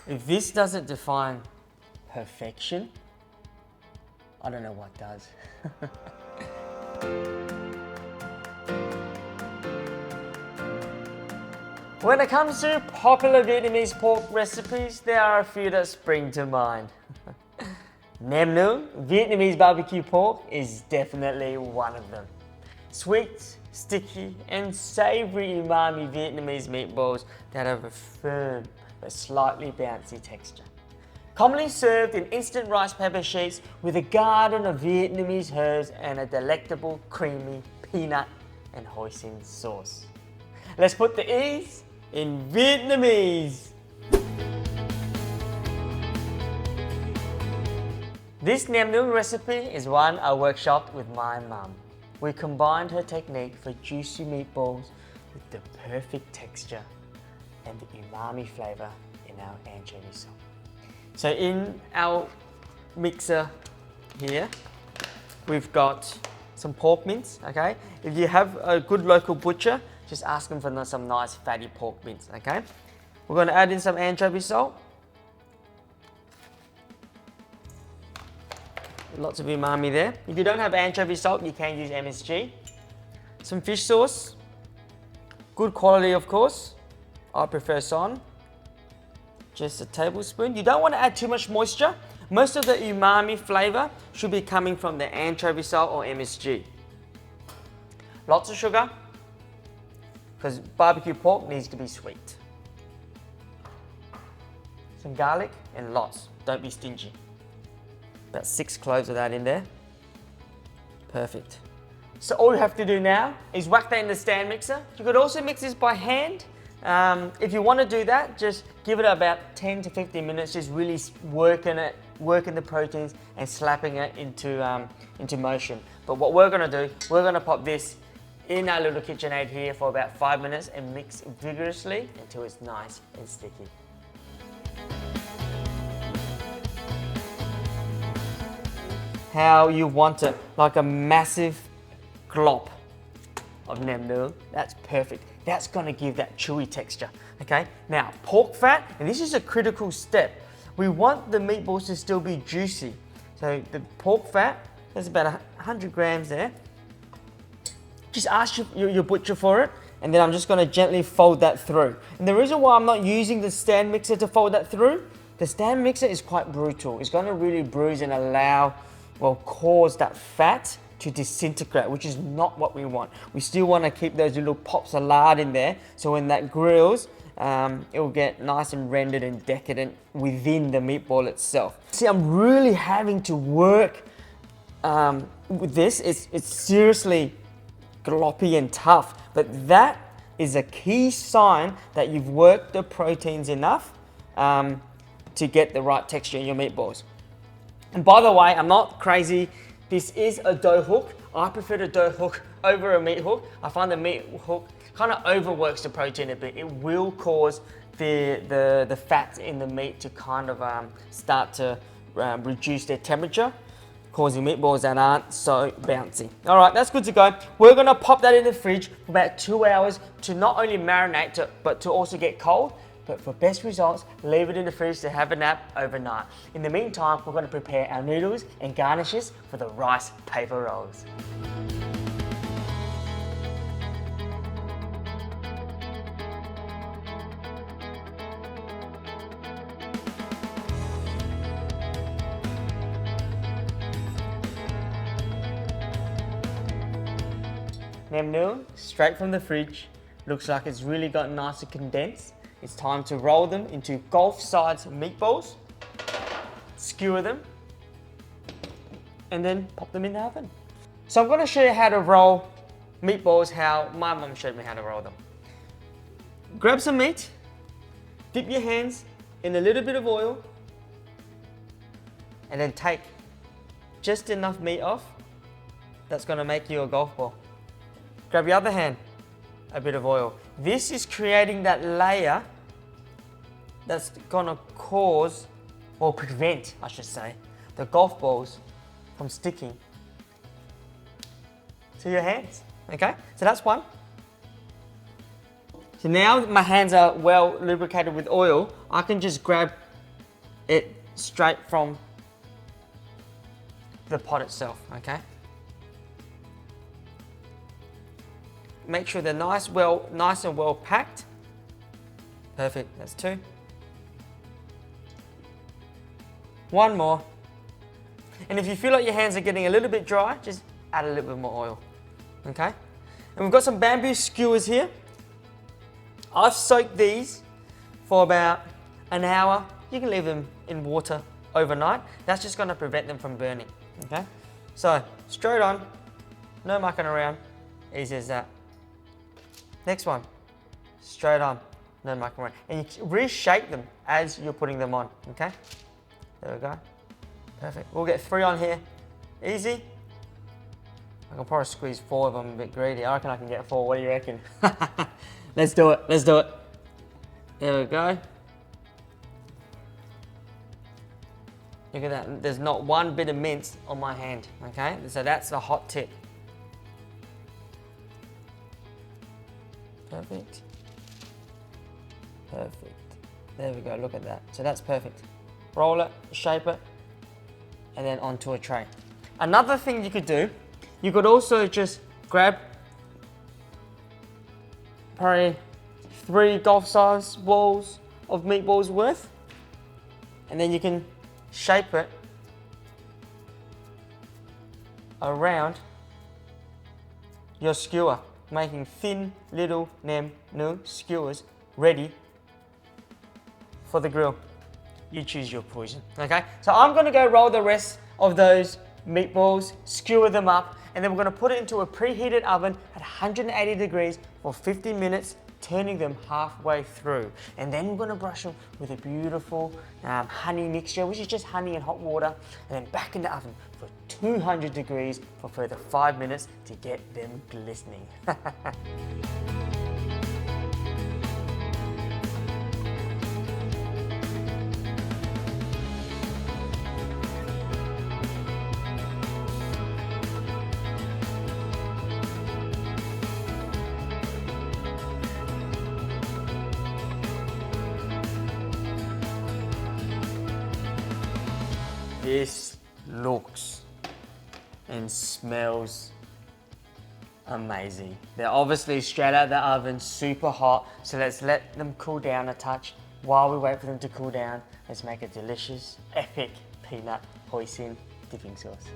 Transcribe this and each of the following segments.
If this doesn't define perfection, I don't know what does. When it comes to popular Vietnamese pork recipes, there are a few that spring to mind. Nem Nướng, Vietnamese barbecue pork, is definitely one of them. Sweet, sticky, and savory umami Vietnamese meatballs that have a firm but slightly bouncy texture. Commonly served in instant rice paper sheets with a garden of Vietnamese herbs and a delectable creamy peanut and hoisin sauce. Let's put the E's in Vietnamese. This Nem Nướng recipe is one I workshopped with my mum. We combined her technique for juicy meatballs with the perfect texture and the umami flavor in our anchovy sauce. So in our mixer here, we've got some pork mince, okay? If you have a good local butcher, just ask them for some nice fatty pork mince, okay? We're gonna add in some anchovy salt. Lots of umami there. If you don't have anchovy salt, you can use MSG. Some fish sauce. Good quality, of course. I prefer Son. Just a tablespoon. You don't want to add too much moisture. Most of the umami flavor should be coming from the anchovy salt or MSG. Lots of sugar, because barbecue pork needs to be sweet. Some garlic and lots. Don't be stingy. About 6 cloves of that in there. Perfect. So all you have to do now is whack that in the stand mixer. You could also mix this by hand. If you want to do that, just give it about 10 to 15 minutes, just really working the proteins and slapping it into motion. But what we're going to do, we're going to pop this in our little KitchenAid here for about 5 minutes and mix vigorously until it's nice and sticky. How you want it, like a massive glop of Nem Nướng. That's perfect. That's gonna give that chewy texture, okay? Now, pork fat, and this is a critical step. We want the meatballs to still be juicy. So the pork fat, there's about 100 grams there. Just ask your butcher for it, and then I'm just gonna gently fold that through. And the reason why I'm not using the stand mixer to fold that through, the stand mixer is quite brutal. It's gonna really bruise and cause that fat to disintegrate, which is not what we want. We still want to keep those little pops of lard in there, so when that grills, it will get nice and rendered and decadent within the meatball itself. See, I'm really having to work with this. It's seriously gloppy and tough, but that is a key sign that you've worked the proteins enough to get the right texture in your meatballs. And by the way, I'm not crazy. This is a dough hook. I prefer the dough hook over a meat hook. I find the meat hook kind of overworks the protein a bit. It will cause the fats in the meat to kind of start to reduce their temperature, causing meatballs that aren't so bouncy. All right, that's good to go. We're gonna pop that in the fridge for about 2 hours to not only marinate, but to also get cold. But for best results, leave it in the fridge to have a nap overnight. In the meantime, we're going to prepare our noodles and garnishes for the rice paper rolls. Nem Nướng, straight from the fridge. Looks like it's really gotten nice and condensed. It's time to roll them into golf-sized meatballs, skewer them, and then pop them in the oven. So I'm going to show you how to roll meatballs, how my mum showed me how to roll them. Grab some meat, dip your hands in a little bit of oil, and then take just enough meat off that's going to make you a golf ball. Grab your other hand, a bit of oil. This is creating that layer that's gonna cause, or prevent, I should say, the golf balls from sticking to your hands, okay? So that's one. So now my hands are well lubricated with oil, I can just grab it straight from the pot itself, okay? Make sure they're nice and well packed. Perfect, that's 2. 1 more. And if you feel like your hands are getting a little bit dry, just add a little bit more oil, okay? And we've got some bamboo skewers here. I've soaked these for about an hour. You can leave them in water overnight. That's just gonna prevent them from burning, okay? So, straight on, no mucking around, easy as that. Next one, straight on, no mucking around. And you reshape them as you're putting them on, okay? There we go, perfect. We'll get 3 on here, easy. I can probably squeeze 4 if I'm a bit greedy. I reckon I can get 4, what do you reckon? Let's do it, let's do it. There we go. Look at that, there's not one bit of mince on my hand, okay? So that's the hot tip. Perfect. Perfect. There we go, look at that. So that's perfect. Roll it, shape it, and then onto a tray. Another thing you could do, you could also just grab probably 3 golf-size balls of meatballs worth, and then you can shape it around your skewer, making thin little nem noon skewers ready for the grill. You choose your poison, okay? So I'm gonna go roll the rest of those meatballs, skewer them up, and then we're gonna put it into a preheated oven at 180 degrees for 50 minutes, turning them halfway through. And then we're gonna brush them with a beautiful honey mixture, which is just honey and hot water, and then back in the oven for 200 degrees for further 5 minutes to get them glistening. This looks and smells amazing. They're obviously straight out of the oven, super hot. So let's let them cool down a touch. While we wait for them to cool down, let's make a delicious, epic peanut hoisin dipping sauce.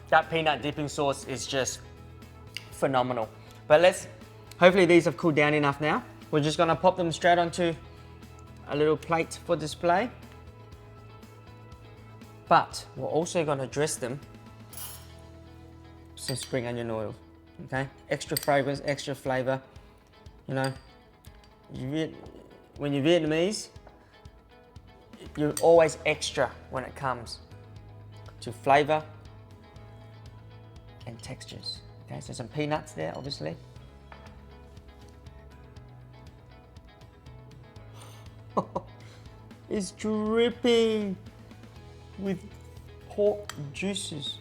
That peanut dipping sauce is just phenomenal. But hopefully these have cooled down enough now. We're just gonna pop them straight onto a little plate for display. But we're also gonna dress them with some spring onion oil, okay? Extra fragrance, extra flavor. You know, when you're Vietnamese, you're always extra when it comes to flavor and textures. Okay, so some peanuts there, obviously. It's dripping with pork juices.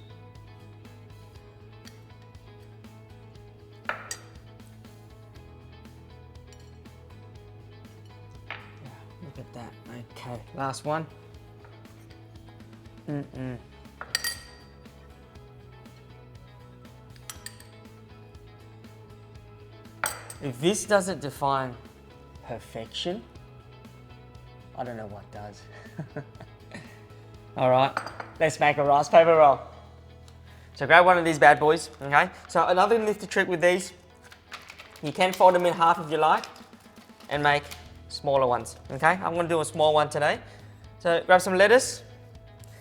Look at that. Okay, last one. If this doesn't define perfection, I don't know what does. All right, let's make a rice paper roll. So grab one of these bad boys, okay? So another nifty trick with these, you can fold them in half if you like and make smaller ones, okay? I'm gonna do a small one today. So grab some lettuce.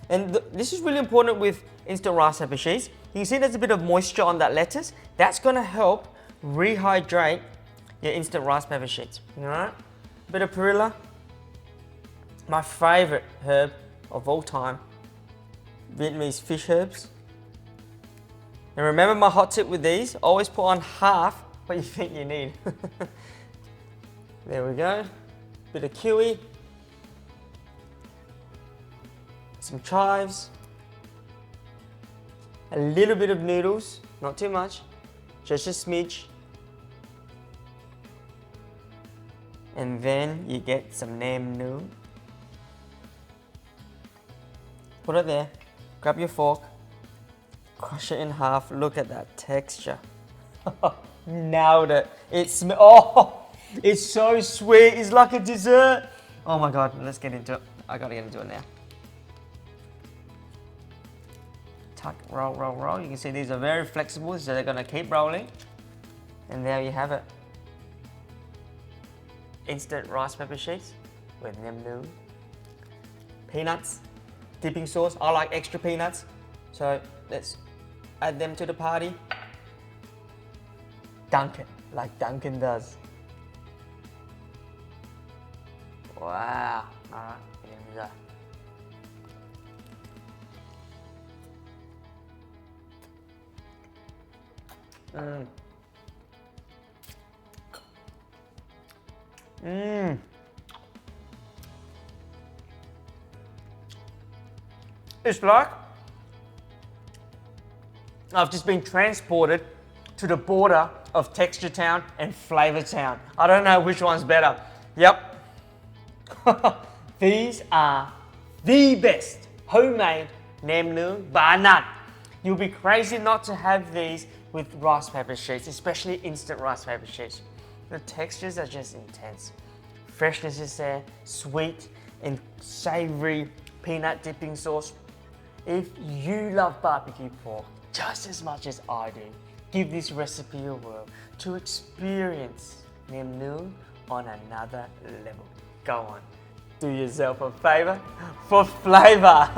And this is really important with instant rice paper sheets. You can see there's a bit of moisture on that lettuce. That's gonna help rehydrate your instant rice paper sheets, all right? A bit of perilla, my favorite herb of all time, Vietnamese fish herbs. And remember my hot tip with these, always put on half what you think you need. There we go, bit of kiwi, some chives, a little bit of noodles, not too much, just a smidge. And then you get some nam noon. Put it there, grab your fork, crush it in half. Look at that texture. Nailed it. It's so sweet. It's like a dessert. Oh my God, let's get into it. I gotta get into it now. Tuck, roll, roll, roll. You can see these are very flexible, so they're gonna keep rolling. And there you have it. Instant rice pepper sheets with nem noon. Peanuts, dipping sauce. I like extra peanuts, so let's add them to the party. Dunk it like Duncan does. Wow. All right, here we go. It's like I've just been transported to the border of Texture Town and Flavor Town. I don't know which one's better. Yep. These are the best homemade nam noon bar none. You'll be crazy not to have these with rice paper sheets, especially instant rice paper sheets. The textures are just intense. Freshness is there, sweet and savory peanut dipping sauce. If you love barbecue pork just as much as I do, give this recipe a whirl to experience nam noon on another level. Go on, do yourself a favor for flavor.